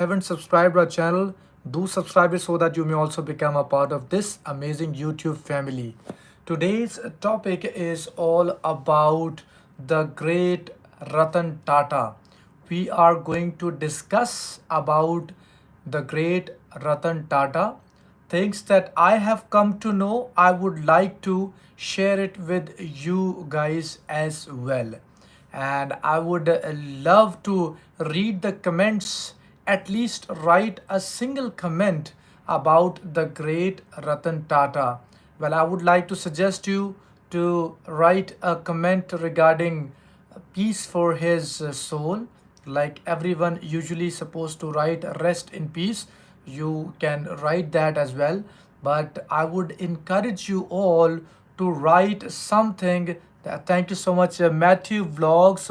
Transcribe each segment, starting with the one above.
haven't subscribed our channel, do subscribe it so that you may also become a part of this amazing YouTube family. Today's topic is all about the great Ratan Tata. We are going to discuss about the great Ratan Tata. Things that I have come to know, I would like to share it with you guys as well. And I would love to read the comments, at least write a single comment about the great Ratan Tata. Well, I would like to suggest you to write a comment regarding peace for his soul. Like everyone usually supposed to write rest in peace, you can write that as well, but I would encourage you all to write something. Thank you so much, Matthew Vlogs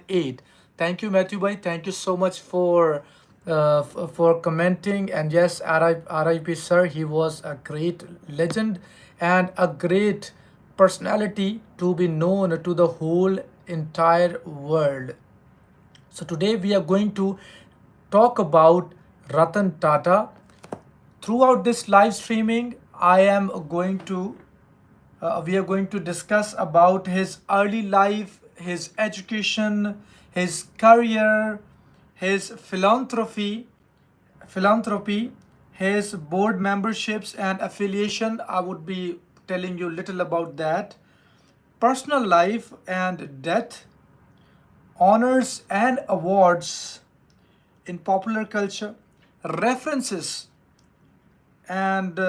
18. Thank you, Matthew bhai. Thank you so much for commenting. And yes, RIP sir, he was a great legend and a great personality to be known to the whole entire world. So today we are going to talk about Ratan Tata. Throughout this live streaming, we are going to discuss about his early life, his education, his career, his philanthropy, his board memberships and affiliation. I would be telling you little about that. Personal life and death, honors and awards in popular culture, references, and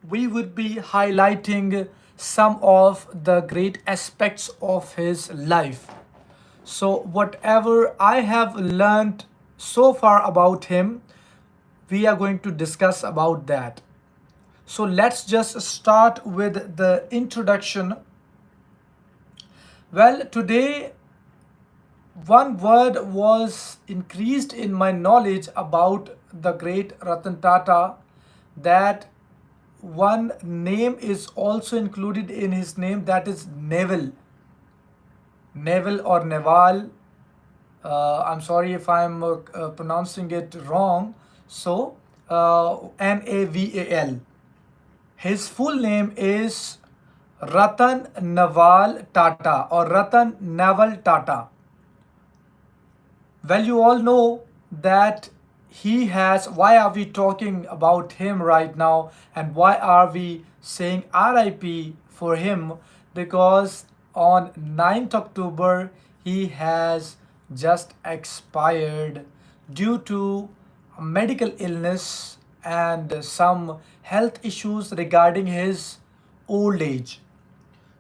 we would be highlighting some of the great aspects of his life. So, whatever I have learned so far about him, we are going to discuss about that. So, let's just start with the introduction. Well, today one word was increased in my knowledge about the great Ratan Tata, that one name is also included in his name, that is Neville. Neville or Neval. I'm sorry if I'm pronouncing it wrong. So, Naval. His full name is Ratan Naval Tata or Ratan Naval Tata. Well, you all know that he has. Why are we talking about him right now, and why are we saying RIP for him? Because on 9th October he has just expired due to medical illness and some health issues regarding his old age.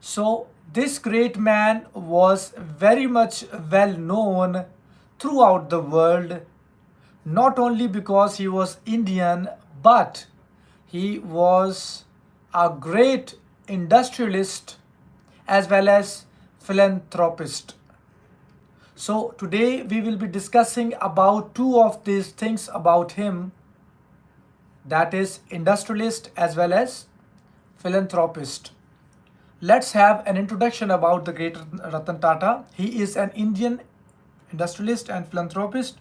So, this great man was very much well known throughout the world, not only because he was Indian, but he was a great industrialist as well as philanthropist. So, today we will be discussing about two of these things about him, that is industrialist as well as philanthropist. Let's have an introduction about the great Ratan Tata. He is an Indian industrialist and philanthropist.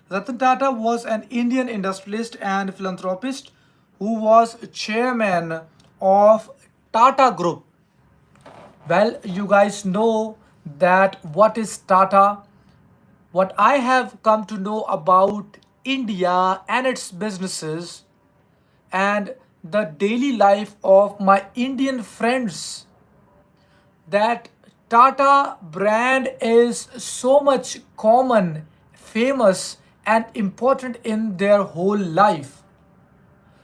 Ratan Tata was an Indian industrialist and philanthropist who was chairman of Tata Group. Well, you guys know that what is Tata. What I have come to know about India and its businesses and the daily life of my Indian friends, that Tata brand is so much common, famous, and important in their whole life.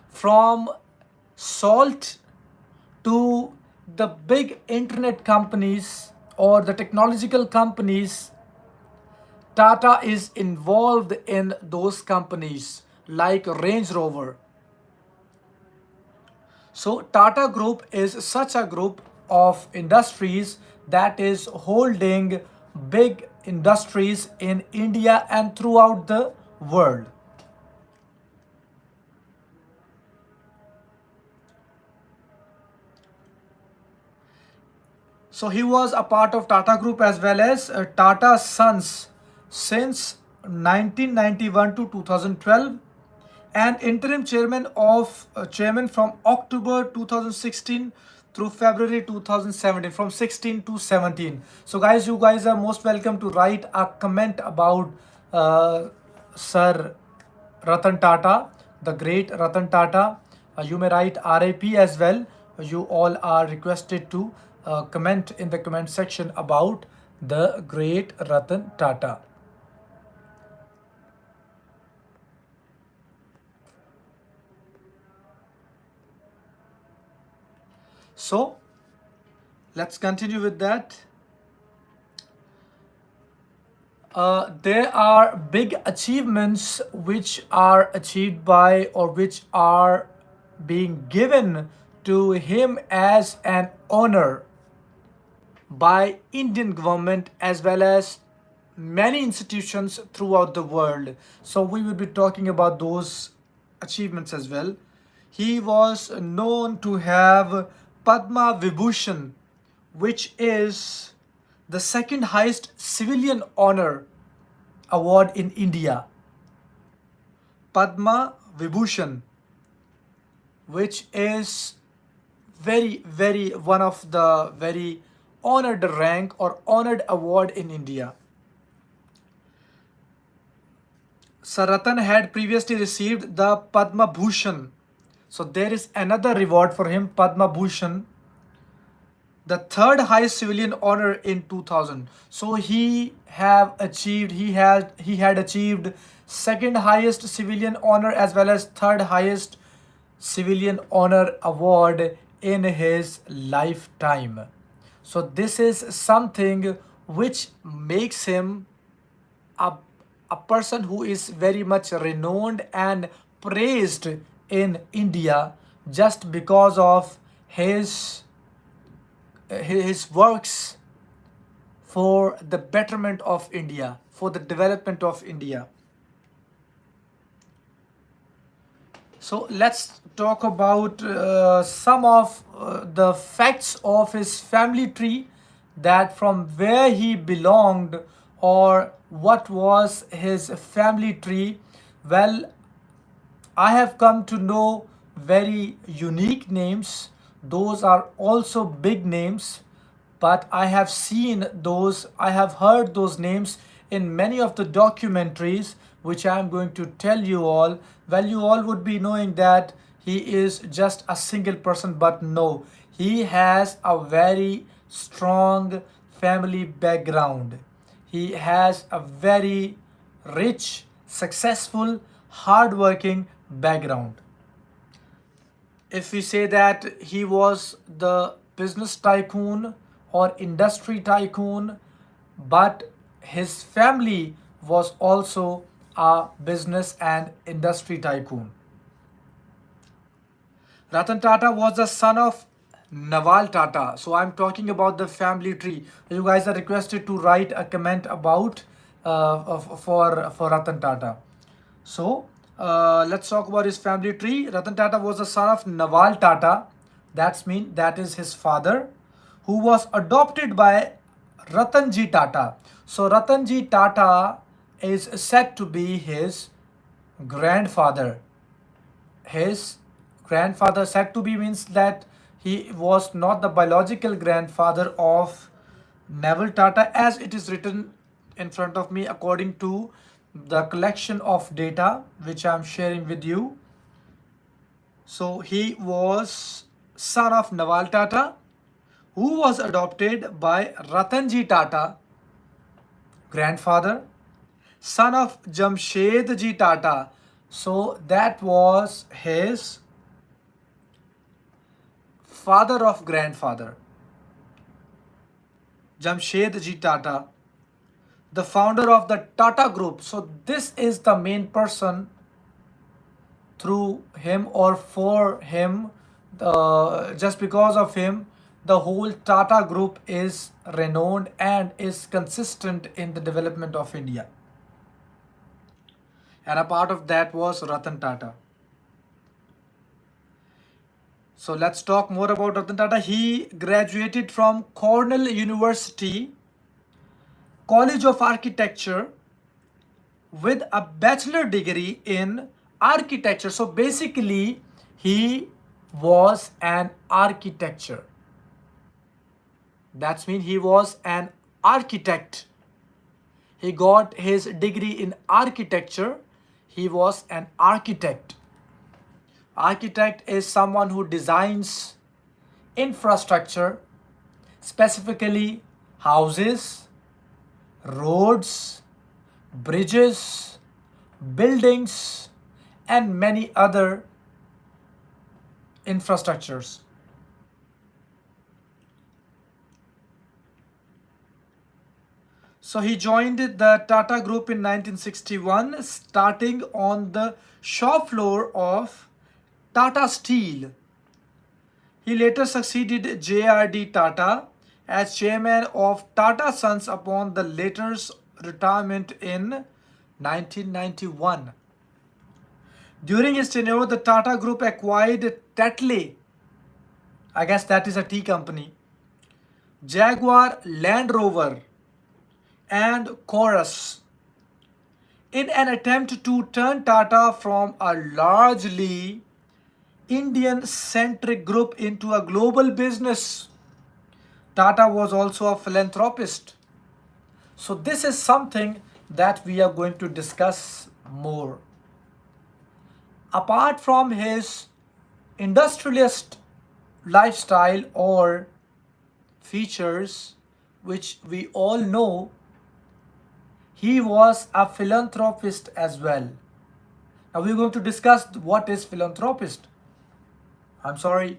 From salt to the big internet companies or the technological companies, Tata is involved in those companies like Range Rover. So Tata Group is such a group of industries that is holding big industries in India and throughout the world. So he was a part of Tata Group as well as Tata Sons since 1991 to 2012. and interim chairman from October 2016 through February 2017, from 16 to 17. So guys, you guys are most welcome to write a comment about Sir Ratan Tata, the great Ratan Tata. You may write RIP as well. You all are requested to comment in the comment section about the great Ratan Tata. So let's continue with that. There are big achievements which are achieved by, or which are being given to him as an honor by Indian government as well as many institutions throughout the world. So we will be talking about those achievements as well. He was known to have Padma Vibhushan, which is the second highest civilian honor award in India. Padma Vibhushan, which is very one of the very honored rank or honored award in India. Saratan had previously received the Padma Bhushan. So there is another reward for him, Padma Bhushan, the third highest civilian honor in 2000. So he had achieved second highest civilian honor as well as third highest civilian honor award in his lifetime. So this is something which makes him a, a person who is very much renowned and praised in India just because of his works for the betterment of India, for the development of India. So let's talk about some of the facts of his family tree, that from where he belonged or what was his family tree. Well, I have come to know very unique names. Those are also big names, but I have seen those, I have heard those names in many of the documentaries, which I am going to tell you all. Well, you all would be knowing that he is just a single person, but no, he has a very strong family background. He has a very rich, successful, hardworking background. If we say that he was the business tycoon or industry tycoon, but his family was also a business and industry tycoon. Ratan Tata was the son of Naval Tata. So I'm talking about the family tree. You guys are requested to write a comment about for Ratan Tata. So let's talk about his family tree. Ratan Tata was the son of Naval Tata. That is his father, who was adopted by Ratanji Tata. So Ratanji Tata is said to be his grandfather. His grandfather said to be means that he was not the biological grandfather of Naval Tata, as it is written in front of me according to the collection of data which I am sharing with you. So he was son of Naval Tata, who was adopted by Ratanji Tata, grandfather, son of Jamshedji Tata. So that was his father of grandfather, Jamshedji Tata, the founder of the Tata Group. So this is the main person. Through him or for him, just because of him, the whole Tata Group is renowned and is consistent in the development of India. And a part of that was Ratan Tata. So let's talk more about Ratan Tata. He graduated from Cornell University College of Architecture with a bachelor degree in architecture. So basically, he was an architecture. That means he was an architect. He got his degree in architecture. He was an architect. Architect is someone who designs infrastructure, specifically houses, roads, bridges, buildings, and many other infrastructures. So he joined the Tata Group in 1961, starting on the shop floor of Tata Steel. He later succeeded J.R.D. Tata as chairman of Tata Sons upon the latter's retirement in 1991. During his tenure, the Tata Group acquired Tetley, I guess that is a tea company, Jaguar Land Rover, and Chorus in an attempt to turn Tata from a largely Indian centric group into a global business. Tata was also a philanthropist. So, this is something that we are going to discuss more. Apart from his industrialist lifestyle or features, which we all know, he was a philanthropist as well. Now we're going to discuss what is philanthropist. I'm sorry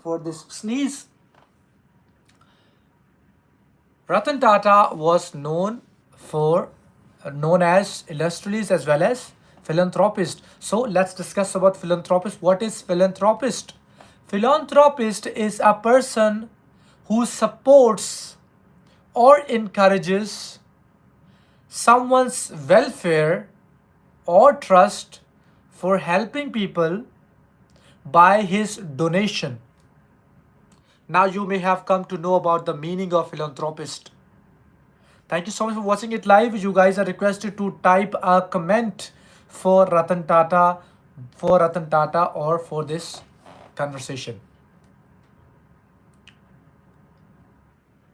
for this sneeze. Ratan Tata was known as illustrious as well as philanthropist. So let's discuss about philanthropist. What is philanthropist? Philanthropist is a person who supports or encourages someone's welfare or trust for helping people by his donation. Now you may have come to know about the meaning of philanthropist. Thank you so much for watching it live. You guys are requested to type a comment for Ratan Tata or for this conversation.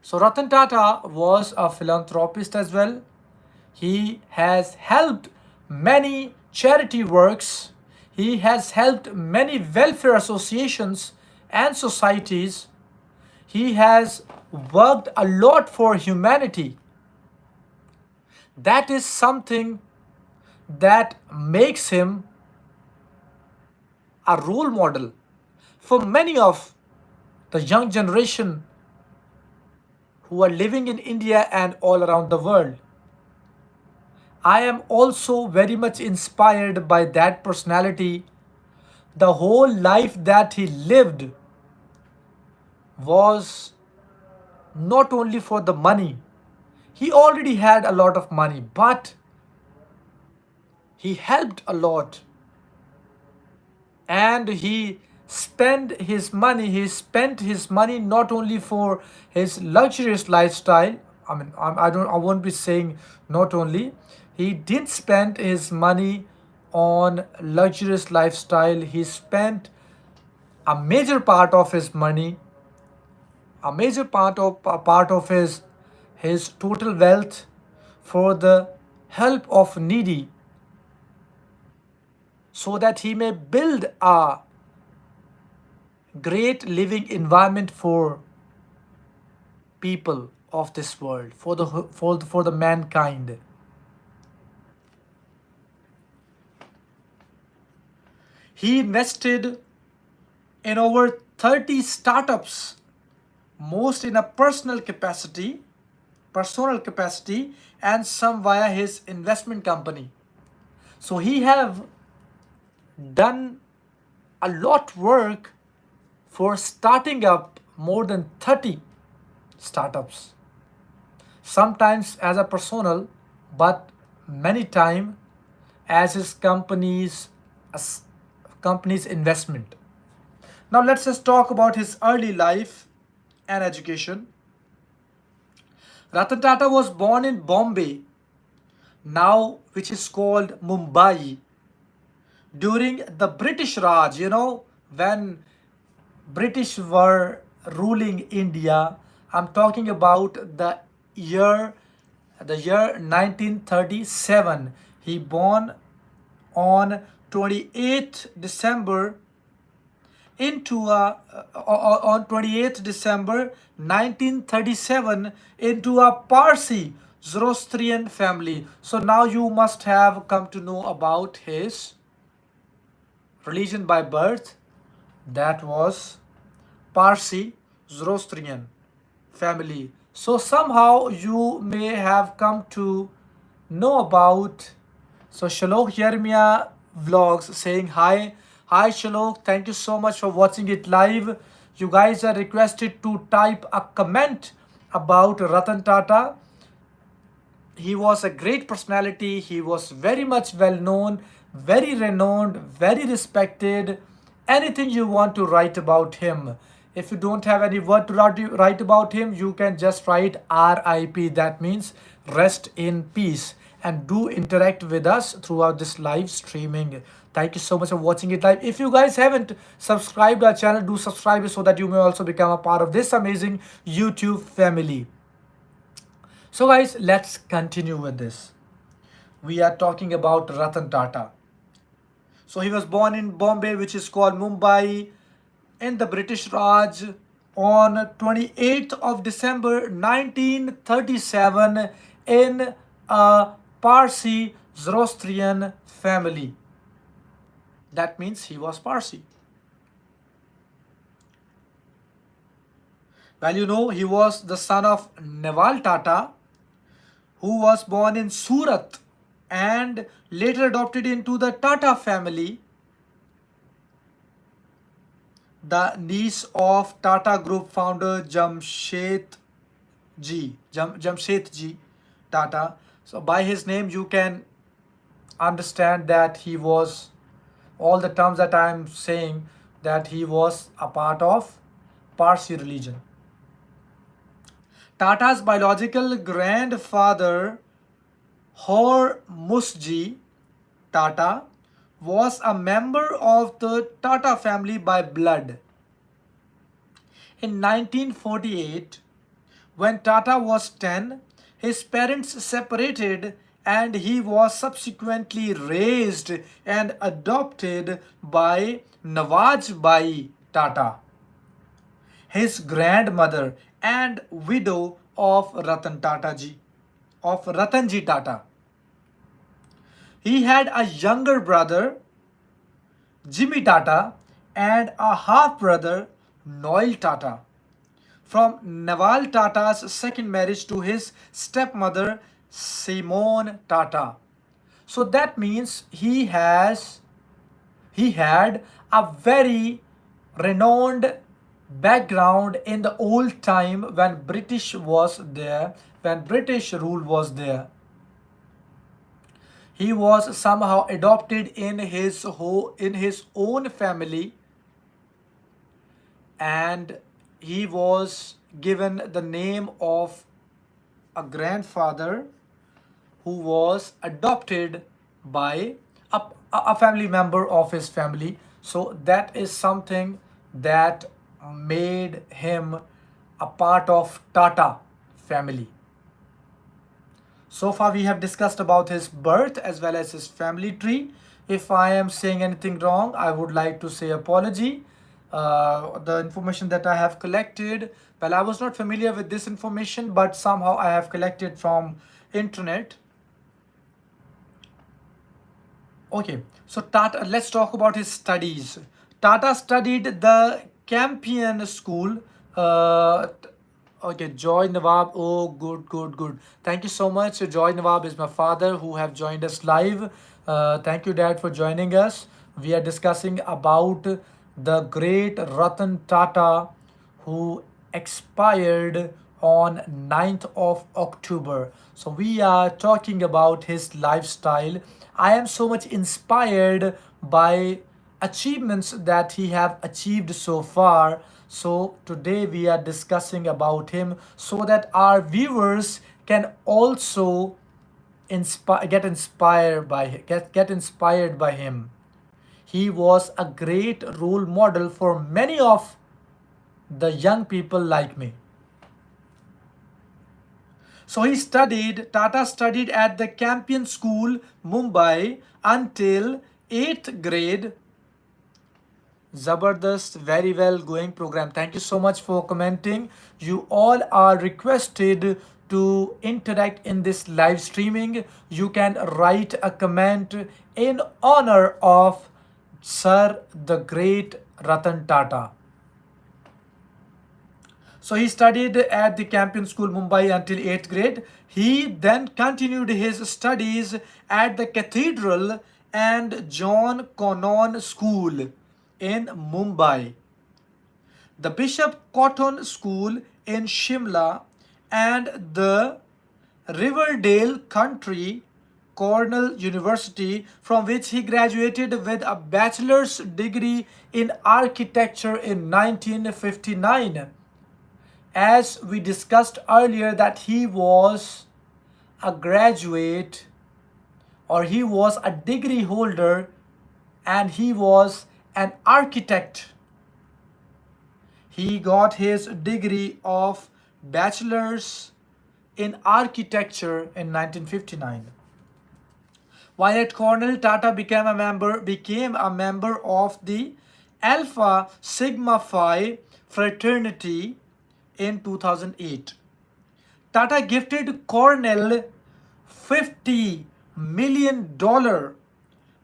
So Ratan Tata was a philanthropist as well. He has helped many charity works. He has helped many welfare associations and societies. He has worked a lot for humanity. That is something that makes him a role model for many of the young generation who are living in India and all around the world. I am also very much inspired by that personality. The whole life that he lived was not only for the money. He already had a lot of money, but he helped a lot. And he spent his money not only for his luxurious lifestyle. I won't be saying not only. He did spend his money on luxurious lifestyle. He spent a major part of his money, a major part of his total wealth for the help of needy, so that he may build a great living environment for people of this world, for the mankind. He invested in over 30 startups, most in a personal capacity, and some via his investment company. So he have done a lot work for starting up more than 30 startups, sometimes as a personal, but many times as his company's investment. Now let's just talk about his early life and education. Ratan Tata was born in Bombay, now which is called Mumbai, during the British Raj, when British were ruling India. I'm talking about year the year 1937. He born on 28th December into a on 28th December 1937 into a Parsi Zoroastrian family. So now you must have come to know about his religion by birth. That was Parsi Zoroastrian family. So somehow you may have come to know about. So Shalok Yermia vlogs saying hi. Hi Shalok, thank you so much for watching it live. You guys are requested to type a comment about Ratan Tata. He was a great personality. He was very much well known, very renowned, very respected. Anything you want to write about him. If you don't have any word to write about him, you can just write RIP. That means rest in peace. And do interact with us throughout this live streaming. Thank you so much for watching it live. If you guys haven't subscribed our channel, do subscribe so that you may also become a part of this amazing YouTube family. So guys, let's continue with this. We are talking about Ratan Tata. So he was born in Bombay, which is called Mumbai, in the British Raj on 28th of December 1937 in a Parsi Zoroastrian family. That means he was Parsi. Well, he was the son of Neval Tata, who was born in Surat and later adopted into the Tata family, the niece of Tata Group founder Jamshetji Tata. So by his name you can understand that he was, all the terms that I am saying, that he was a part of Parsi religion. Tata's biological grandfather Hormusji Tata was a member of the Tata family by blood. In 1948, when Tata was 10, his parents separated and he was subsequently raised and adopted by Nawaj Bai Tata, his grandmother and widow of Ratanji Tata. He had a younger brother, Jimmy Tata, and a half brother, Noel Tata, from Naval Tata's second marriage to his stepmother, Simone Tata. So that means he had a very renowned background in the old time when British was there, when British rule was there. He was somehow adopted in his own family, and he was given the name of a grandfather who was adopted by a family member of his family. So that is something that made him a part of Tata family. So far we have discussed about his birth as well as his family tree. If I am saying anything wrong, I would like to say apology. The information that I have collected, well, I was not familiar with this information, but somehow I have collected from internet. Okay, so Tata, let's talk about his studies. Tata studied the Campion School. Okay, Joy Nawab. Oh, good, good, good. Thank you so much. Joy Nawab is my father who have joined us live. Thank you, Dad, for joining us. We are discussing about the great Ratan Tata, who expired on 9th of October. So we are talking about his lifestyle. I am so much inspired by achievements that he have achieved so far. So today we are discussing about him so that our viewers can also get inspired by him. He was a great role model for many of the young people like me. So Tata studied at the Campion School, Mumbai until 8th grade. Zabardast, very well going program. Thank you so much for commenting. You all are requested to interact in this live streaming. You can write a comment in honor of Sir the Great Ratan Tata. So he studied at the Campion School, Mumbai until 8th grade. He then continued his studies at the Cathedral and John Connon School in Mumbai, the Bishop Cotton School in Shimla, and the Riverdale Country Cornell University, from which he graduated with a bachelor's degree in architecture in 1959. As we discussed earlier, that he was a graduate, or he was a degree holder, and he was an architect. He got his degree of bachelor's in architecture in 1959. While at Cornell, Tata became a member of the Alpha Sigma Phi fraternity in 2008. Tata gifted Cornell $50 million,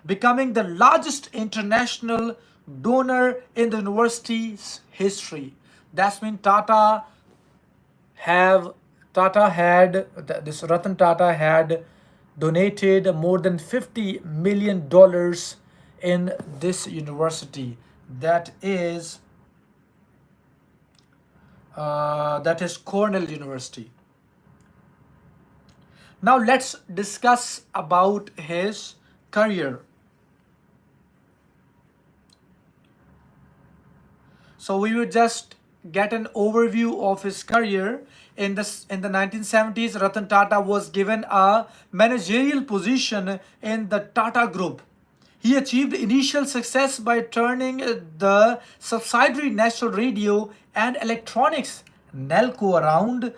becoming the largest international donor in the university's history. That's mean Ratan Tata had donated more than $50 million in this university. That is Cornell University. Now let's discuss about his career. So we will just get an overview of his career. In the 1970s, Ratan Tata was given a managerial position in the Tata Group. He achieved initial success by turning the subsidiary National Radio and Electronics NELCO around,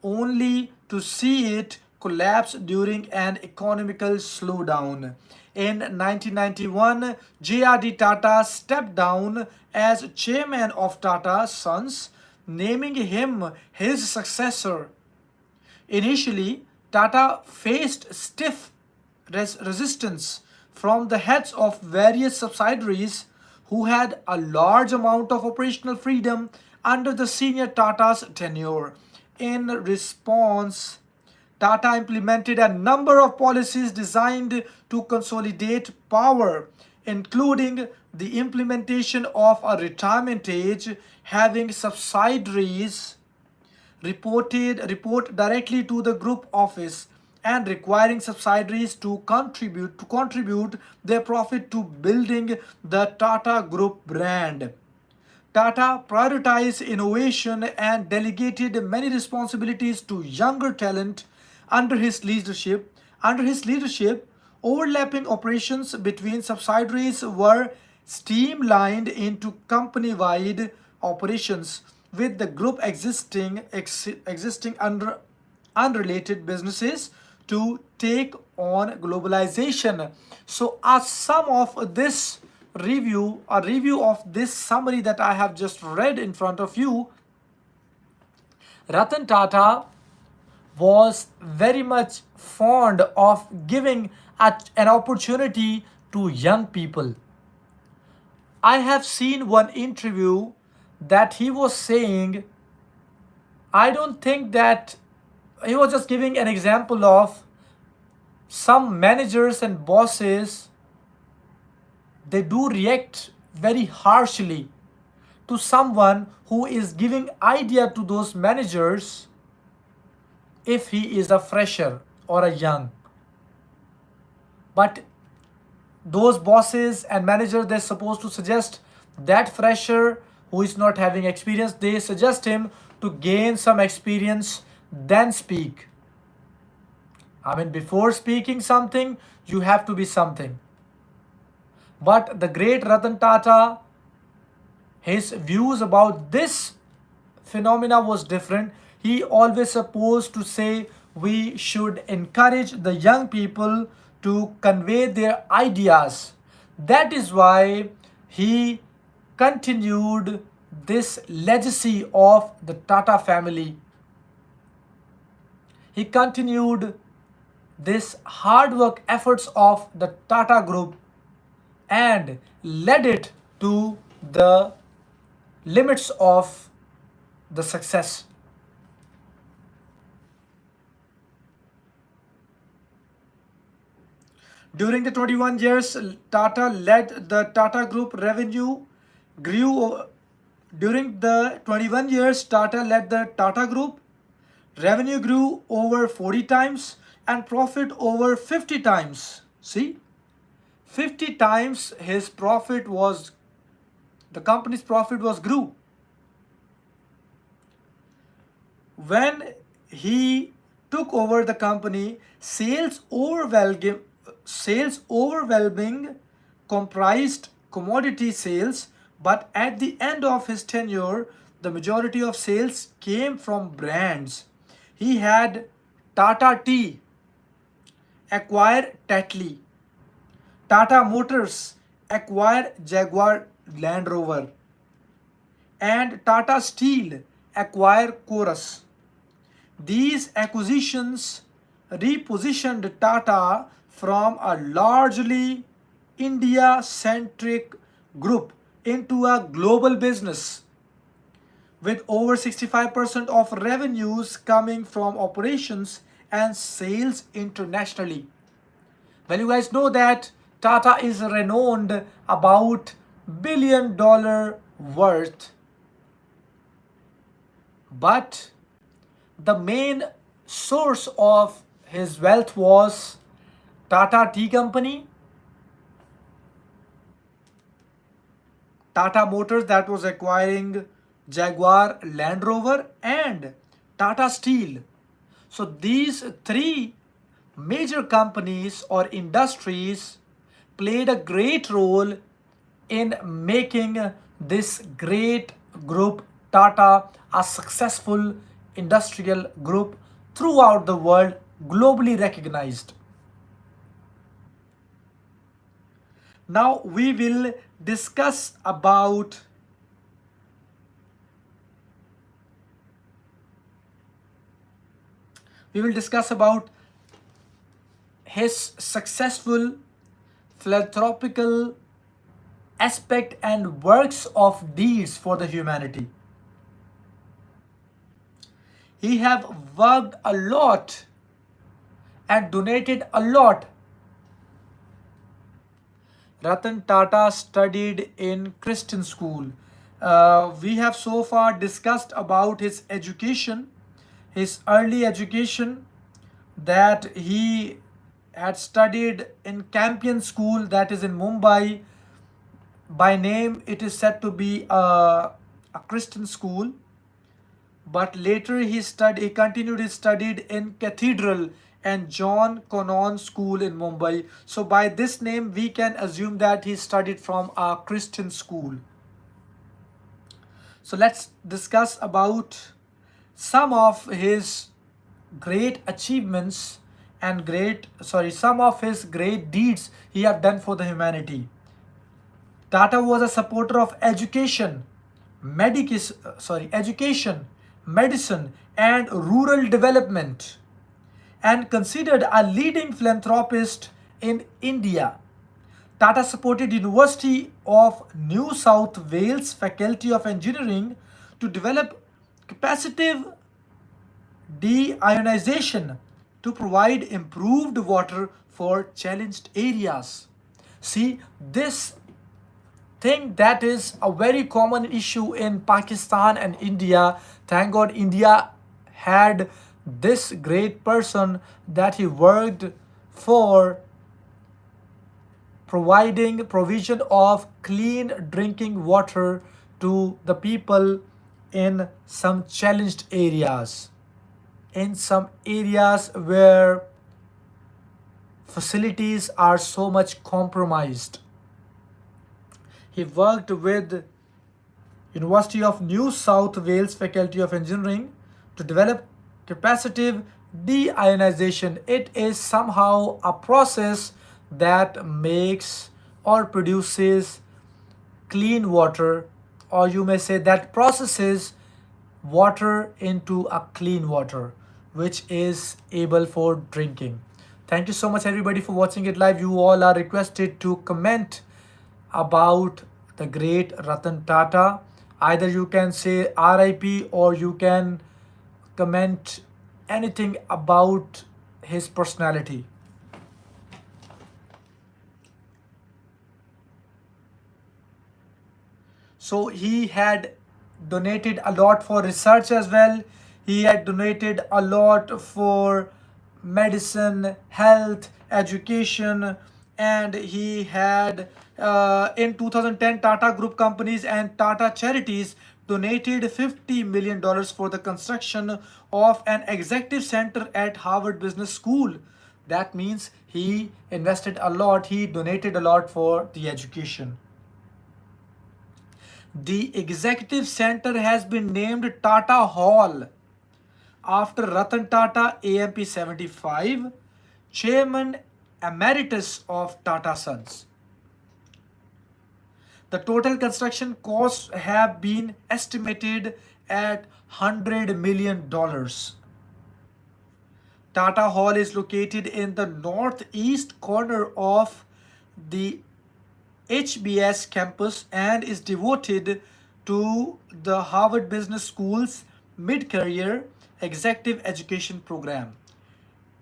only to see it collapse during an economical slowdown. In 1991, J.R.D. Tata stepped down as chairman of Tata Sons, naming him his successor. Initially, Tata faced stiff resistance from the heads of various subsidiaries who had a large amount of operational freedom under the senior Tata's tenure. In response, Tata implemented a number of policies designed to consolidate power, including the implementation of a retirement age, having subsidiaries report directly to the group office, and requiring subsidiaries to contribute their profit to building the Tata Group brand. Tata prioritized innovation and delegated many responsibilities to younger talent under his leadership. Under his leadership, overlapping operations between subsidiaries were streamlined into company-wide operations, with the group existing under unrelated businesses to take on globalization. So a review of this summary that I have just read in front of you, Ratan Tata was very much fond of giving an opportunity to young people. I have seen one interview that he was saying, I don't think that he was just giving an example of some managers and bosses, they do react very harshly to someone who is giving idea to those managers if he is a fresher or a young. But those bosses and managers, they're supposed to suggest that fresher who is not having experience, they suggest him to gain some experience, then speak. I mean, before speaking something, you have to be something. But the great Ratan Tata, his views about this phenomena was different. He always supposed to say we should encourage the young people to convey their ideas. That is why he continued this legacy of the Tata family. He continued this hard work efforts of the Tata group and led it to the limits of the success. During the 21 years, Tata led the Tata Group revenue grew. During the 21 years, Tata led the Tata Group. Revenue grew over 40 times and profit over 50 times. See, 50 times his profit was, the company's profit was grew. When he took over the company, sales overwhelming comprised commodity sales, but at the end of his tenure, the majority of sales came from brands. He had Tata Tea acquire Tetley, Tata Motors acquire Jaguar Land Rover, and Tata Steel acquire Chorus. These acquisitions repositioned Tata from a largely India centric group into a global business with over 65% of revenues coming from operations and sales internationally. Well, you guys know that Tata is renowned about $1 billion worth, but the main source of his wealth was Tata Tea Company, Tata Motors that was acquiring Jaguar Land Rover, and Tata Steel. So these three major companies or industries played a great role in making this great group Tata a successful industrial group throughout the world, globally recognized. Now discuss about we will discuss about his successful philanthropical aspect and works of deeds for the humanity. He have worked a lot and donated a lot. Ratan Tata studied in Christian school. We have so far discussed about his education, his early education, that he had studied in Campion School, that is in Mumbai. By name, it is said to be a Christian school, but later he continued his studied in Cathedral and John Connon School in Mumbai. So by this name, we can assume that he studied from a Christian school. So let's discuss about some of his great achievements and some of his great deeds he have done for the humanity. Tata was a supporter of education, medicine, and rural development, and considered a leading philanthropist in India. Tata supported University of New South Wales Faculty of Engineering to develop capacitive deionization to provide improved water for challenged areas. See, this thing that is a very common issue in Pakistan and India. Thank God India had this great person that he worked for providing provision of clean drinking water to the people in some challenged areas, in some areas where facilities are so much compromised. He worked with University of New South Wales Faculty of Engineering to develop capacitive deionization. It is somehow a process that makes or produces clean water, or you may say that processes water into a clean water which is able for drinking. Thank you so much everybody for watching it live. You all are requested to comment about the great Ratan Tata. Either you can say RIP or you can comment anything about his personality. So he had donated a lot for research as well. He had donated a lot for medicine, health, education, and he had in 2010 Tata Group companies and Tata Charities donated $50 million for the construction of an executive center at Harvard Business School. That means he invested a lot, he donated a lot for the education. The executive center has been named Tata Hall after Ratan Tata, AMP 75, Chairman Emeritus of Tata Sons. The total construction costs have been estimated at $100 million. Tata Hall is located in the northeast corner of the HBS campus and is devoted to the Harvard Business School's mid-career executive education program.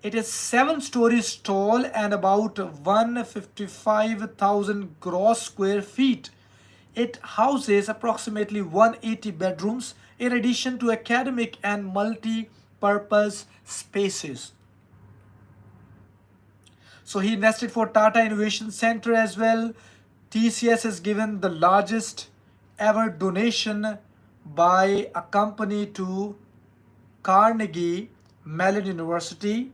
It is 7 stories tall and about 155,000 gross square feet. It houses approximately 180 bedrooms in addition to academic and multi-purpose spaces. So he invested for Tata Innovation Center as well. TCS has given the largest ever donation by a company to Carnegie Mellon University.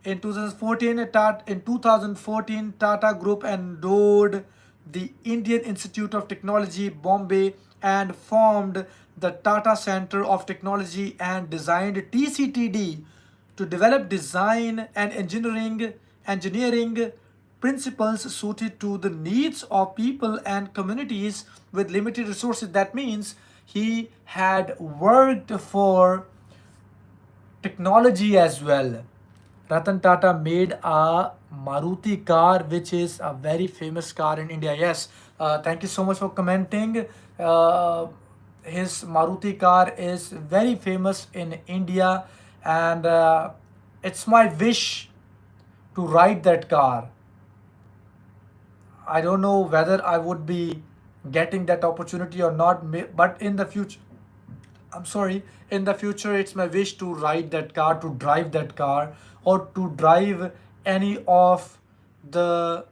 In 2014, Tata Group endowed the Indian Institute of Technology, Bombay, and formed the Tata Center of Technology and designed TCTD to develop design and engineering principles suited to the needs of people and communities with limited resources. That means he had worked for technology as well. Ratan Tata made a Maruti car, which is a very famous car in India. Yes, thank you so much for commenting. Uh, his Maruti car is very famous in India, and it's my wish to ride that car. I don't know whether I would be getting that opportunity or not, but in the future, I'm sorry, in the future, it's my wish to ride that car, to drive that car, or to drive any of the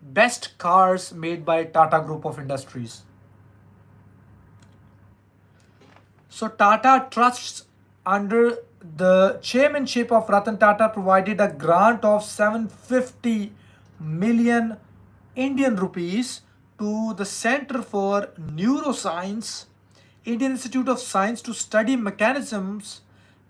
best cars made by Tata Group of Industries. So Tata Trusts under the chairmanship of Ratan Tata provided a grant of 750 million Indian rupees to the Center for Neuroscience, Indian Institute of Science to study mechanisms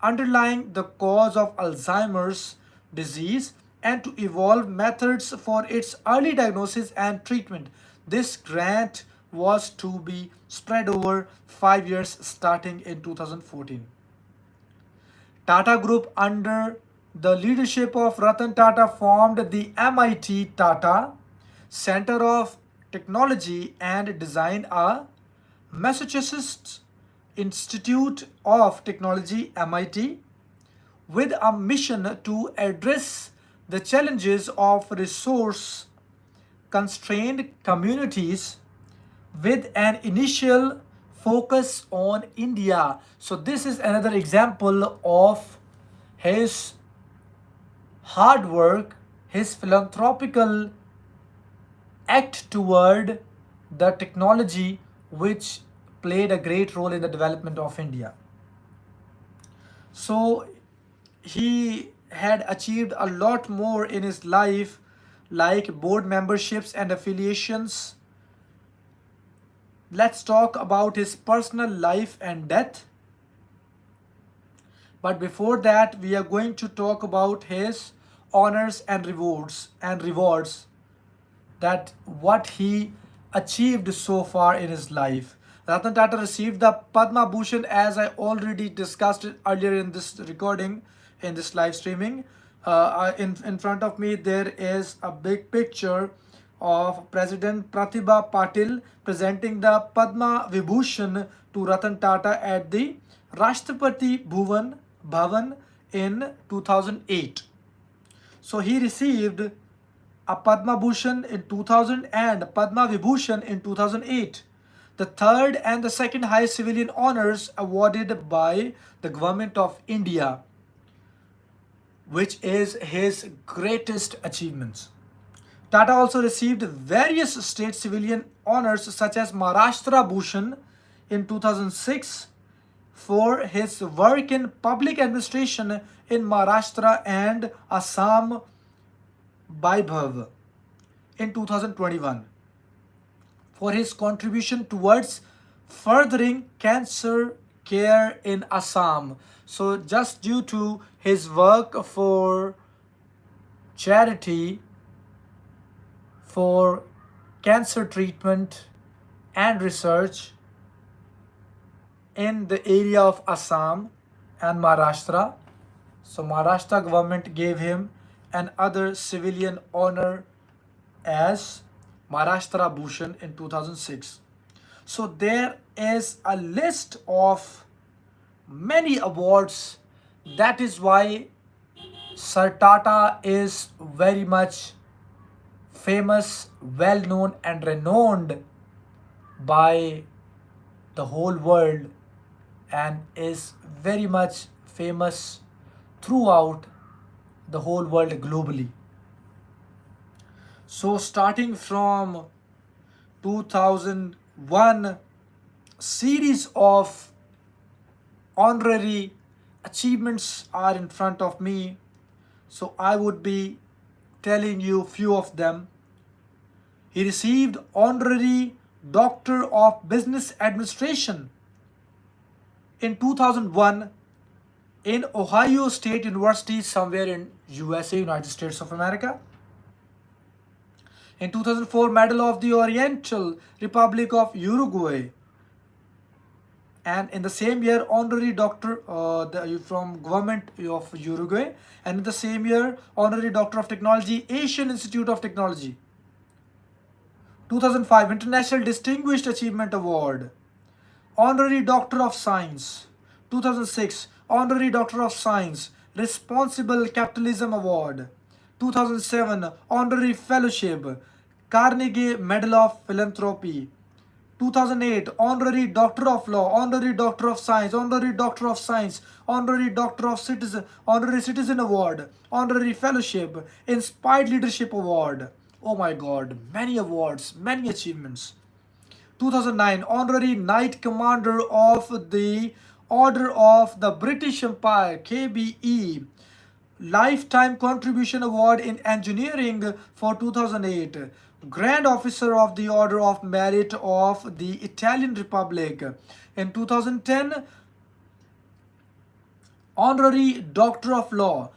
underlying the cause of Alzheimer's disease and to evolve methods for its early diagnosis and treatment. This grant was to be spread over 5 years starting in 2014. Tata Group, under the leadership of Ratan Tata, formed the MIT Tata Center of Technology and designed a Massachusetts Institute of Technology (MIT) with a mission to address the challenges of resource constrained communities with an initial focus on India. So this is another example of his hard work, his philanthropical act toward the technology which played a great role in the development of India. So he had achieved a lot more in his life, like board memberships and affiliations. Let's talk about his personal life and death. But before that, we are going to talk about his honors and rewards, that what he achieved so far in his life. Ratan Tata received the Padma Bhushan, as I already discussed it earlier in this recording, in this live streaming. In front of me, there is a big picture of President Pratibha Patil presenting the Padma Vibhushan to Ratan Tata at the Rashtrapati Bhavan in 2008. So he received a Padma Bhushan in 2000 and Padma Vibhushan in 2008, the third and the second highest civilian honors awarded by the government of India, which is his greatest achievements. Tata also received various state civilian honors such as Maharashtra Bhushan in 2006 for his work in public administration in Maharashtra, and Assam Vaibhav in 2021 for his contribution towards furthering cancer care in Assam. So just due to his work for charity, for cancer treatment and research in the area of Assam and Maharashtra, so Maharashtra government gave him another civilian honor as Maharashtra Bhushan in 2006. So there is a list of many awards. That is why Sir Tata is very much famous, well known, and renowned by the whole world, and is very much famous throughout the whole world globally. So starting from 2001, series of honorary achievements are in front of me. So I would be telling you few of them. He received honorary Doctor of Business Administration in 2001 in Ohio State University, somewhere in USA, United States of America. In 2004, Medal of the Oriental Republic of Uruguay. And in the same year, honorary doctor from government of Uruguay. And in the same year, honorary Doctor of Technology, Asian Institute of Technology. 2005, International Distinguished Achievement Award. Honorary Doctor of Science. 2006, Honorary Doctor of Science, Responsible Capitalism Award. 2007, Honorary Fellowship, Carnegie Medal of Philanthropy. 2008, Honorary Doctor of Law, Honorary Doctor of Science, Honorary Doctor of Science, Honorary Doctor of Citizen, Honorary Citizen Award, Honorary Fellowship, Inspired Leadership Award. Oh my God, many awards, many achievements. 2009, Honorary Knight Commander of the Order of the British Empire, KBE. Lifetime Contribution Award in Engineering for 2008. Grand Officer of the Order of Merit of the Italian Republic. In 2010, Honorary Doctor of Law,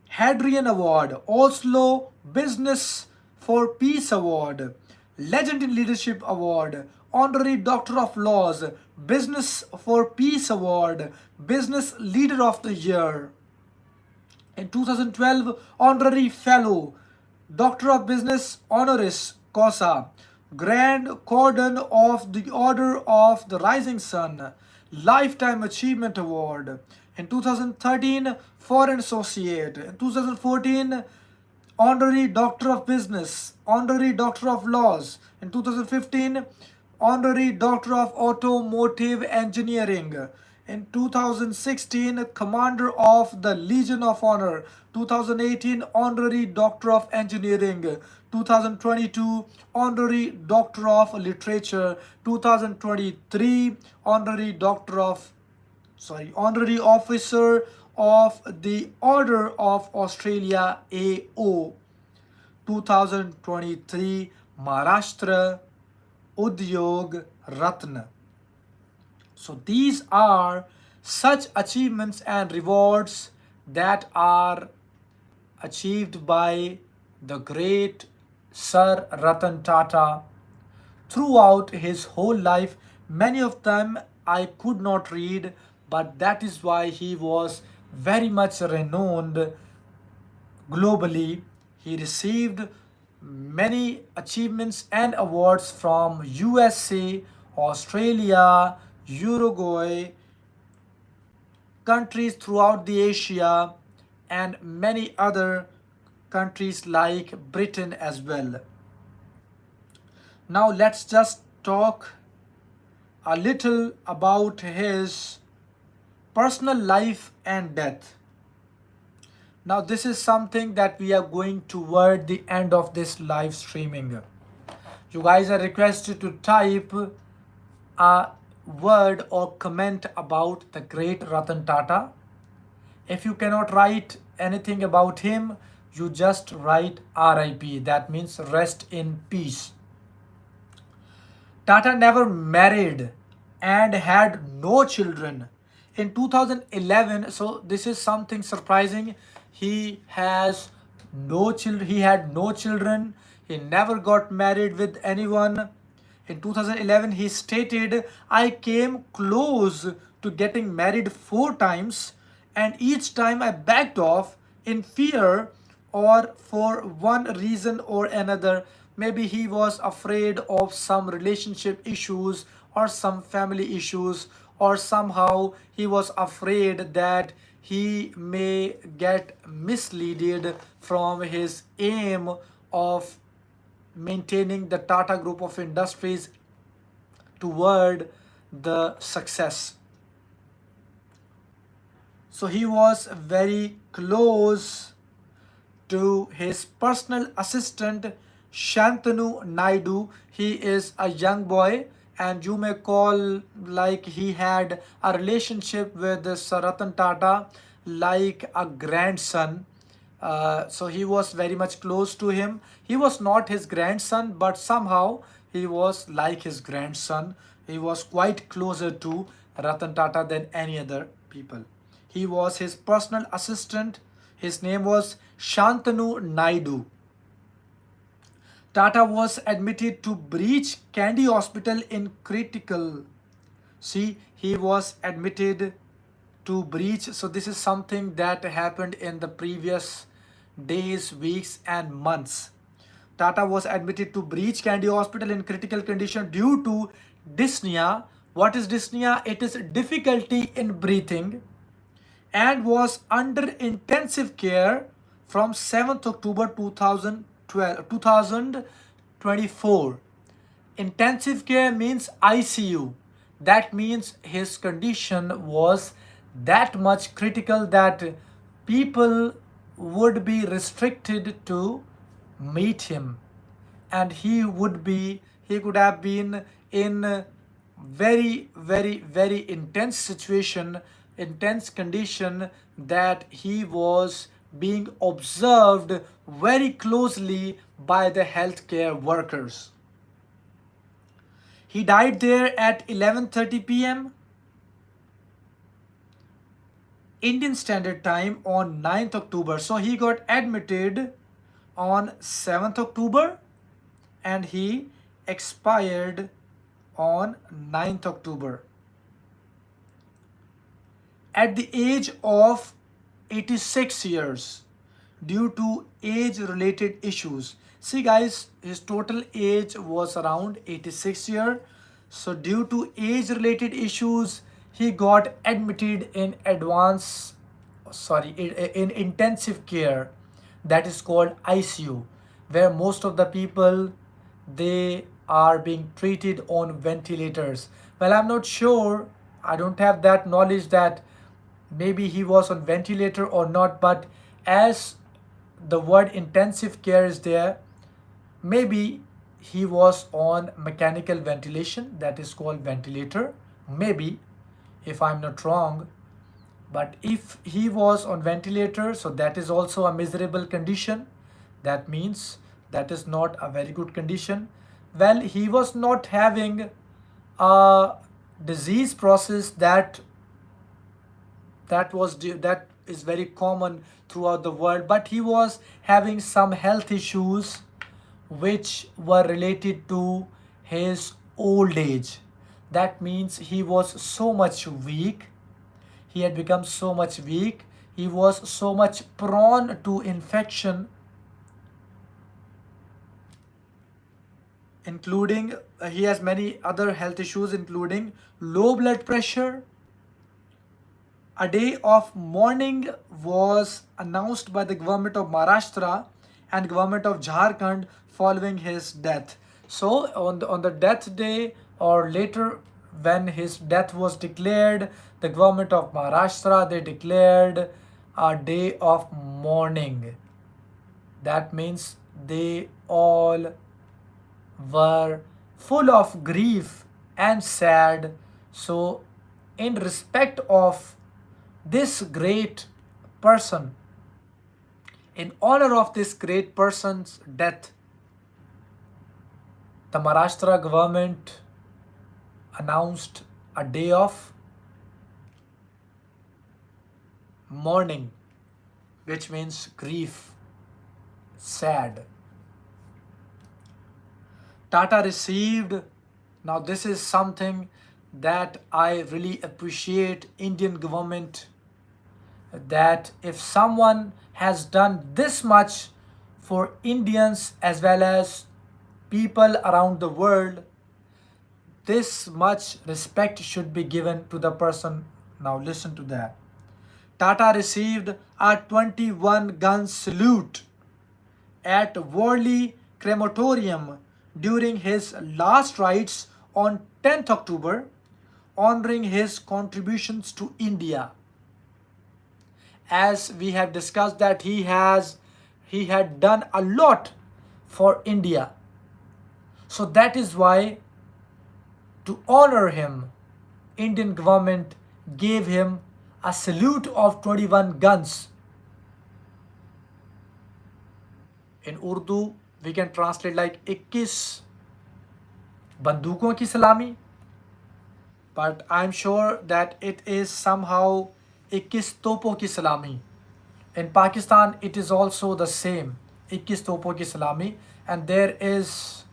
Hadrian Award, Oslo Business for Peace Award, Legend in Leadership Award, Honorary Doctor of Laws, Business for Peace Award, Business Leader of the Year. In 2012, Honorary Fellow, Doctor of Business Honoris Causa, Grand Cordon of the Order of the Rising Sun, Lifetime Achievement Award. In 2013, Foreign Associate. In 2014, Honorary Doctor of Business, Honorary Doctor of Laws. In 2015, Honorary Doctor of Automotive Engineering. In 2016, Commander of the Legion of Honor. 2018, Honorary Doctor of Engineering. 2022, Honorary Doctor of Literature. 2023, Honorary Officer of the Order of Australia AO 2023 Maharashtra Udyog Ratna. So these are such achievements and rewards that are achieved by the great Sir Ratan Tata throughout his whole life. Many of them I could not read, but that is why he was very much renowned globally. He received many achievements and awards from USA, Australia, Uruguay, countries throughout the Asia, and many other countries like Britain as well. Now let's just talk a little about his personal life and death. Now this is something that we are going toward the end of this live streaming. You guys are requested to type a word or comment about the great Ratan Tata. If you cannot write anything about him, you just write RIP. That means rest in peace. Tata never married and had no children. In 2011, so this is something surprising. He has no children. He had no children. He never got married with anyone. In 2011, he stated, I came close to getting married 4 times, and each time I backed off in fear or for one reason or another. Maybe he was afraid of some relationship issues or some family issues, or somehow he was afraid that he may get misleaded from his aim of maintaining the Tata Group of Industries toward the success. So he was very close to his personal assistant Shantanu Naidu. He is a young boy, and you may call like he had a relationship with Sir Ratan Tata like a grandson. So he was very much close to him. He was not his grandson, but somehow he was like his grandson. He was quite closer to Ratan Tata than any other people. He was his personal assistant. His name was Shantanu Naidu. Tata was admitted to Breach Candy Hospital in critical. See, he was admitted to Breach. So this is something that happened in the previous days, weeks, and months. Tata was admitted to Breach Candy Hospital in critical condition due to dyspnea. What is dyspnea? It is difficulty in breathing, and was under intensive care from 7th October 2024. Intensive care means ICU. That means his condition was that much critical that people would be restricted to meet him, and he could have been in very intense situation, intense condition, that he was being observed very closely by the healthcare workers. He died there at 11:30 p.m. Indian Standard Time on 9th October. So he got admitted on 7th October and he expired on 9th October at the age of 86 years due to age related issues. See guys, his total age was around 86 years. So due to age related issues, he got admitted in in intensive care, that is called ICU, where most of the people, they are being treated on ventilators. Well, I'm not sure, I don't have that knowledge that maybe he was on ventilator or not, but as the word intensive care is there, maybe he was on mechanical ventilation, that is called ventilator, maybe, if I'm not wrong. But if he was on ventilator, so that is also a miserable condition. That means that is not a very good condition. Well, he was not having a disease process that is very common throughout the world, but he was having some health issues which were related to his old age. That means he was so much weak, he had become so much weak, he was so much prone to infection, including he has many other health issues including low blood pressure. A day of mourning was announced by the government of Maharashtra and government of Jharkhand following his death. So on the death day or later when his death was declared, the government of Maharashtra they declared a day of mourning. That means they all were full of grief and sad. So in respect of this great person, in honor of this great person's death, the Maharashtra government announced a day of mourning, which means grief, sad. Tata received, now this is something that I really appreciate Indian government, that if someone has done this much for Indians as well as people around the world, this much respect should be given to the person. Now listen to that. Tata received a 21 gun salute at Worli Crematorium during his last rites on 10th October, honoring his contributions to India. As we have discussed that he had done a lot for India. So that is why, to honor him, Indian government gave him a salute of 21 guns. In Urdu, we can translate like 21 बंदूकों की सलामी, but I'm sure that it is somehow 21 तोपों की सलामी. In Pakistan, it is also the same, 21 तोपों की सलामी, and there is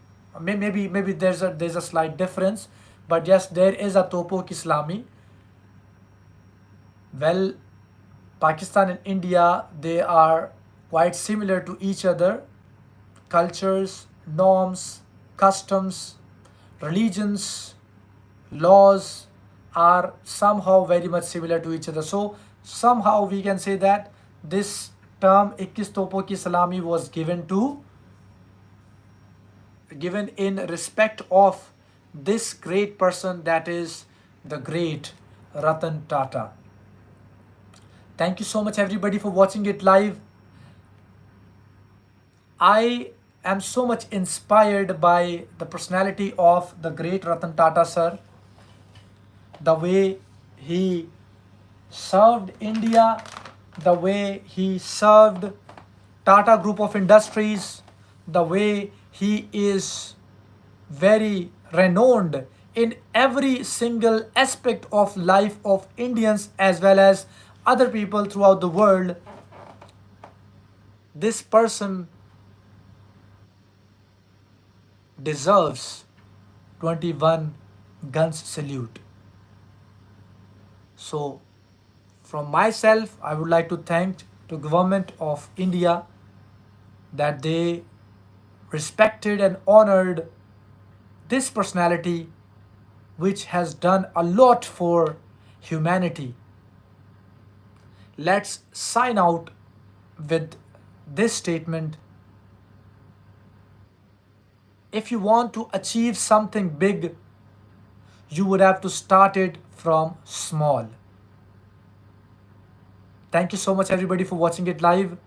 maybe there's a slight difference, but yes, there is a तोपों की सलामी. Well, Pakistan and India, they are quite similar to each other. Cultures, norms, customs, religions, laws are somehow very much similar to each other. So somehow we can say that this term 21 तोपों की सलामी was given in respect of this great person, that is the great Ratan Tata. Thank you so much everybody for watching it live. I am so much inspired by the personality of the great Ratan Tata sir, the way he served India, the way he served Tata Group of Industries, the way he is very renowned in every single aspect of life of Indians as well as other people throughout the world. This person deserves 21 guns salute. So from myself, I would like to thank the government of India that they respected and honored this personality which has done a lot for humanity. Let's sign out with this statement. If you want to achieve something big, you would have to start it from small. Thank you so much everybody for watching it live.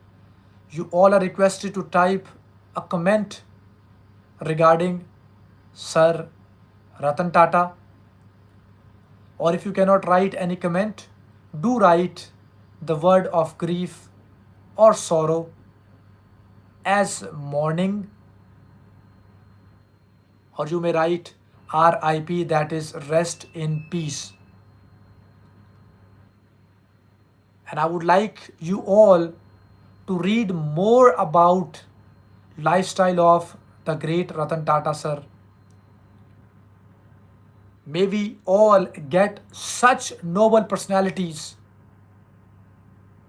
You all are requested to type a comment regarding Sir Ratan Tata, or if you cannot write any comment, do write the word of grief or sorrow as mourning, or you may write RIP, that is rest in peace. And I would like you all to read more about lifestyle of the great Ratan Tata sir. May we all get such noble personalities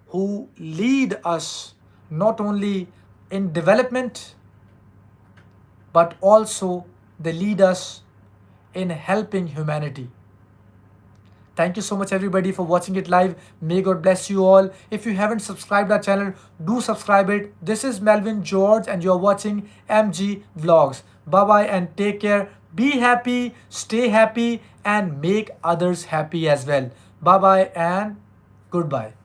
who lead us not only in development but also they lead us in helping humanity. Thank you so much everybody for watching it live. May God bless you all. If you haven't subscribed our channel, do subscribe it. This is Melvin George and you're watching MG Vlogs. Bye bye and take care. Be happy, stay happy and make others happy as well. Bye bye and goodbye.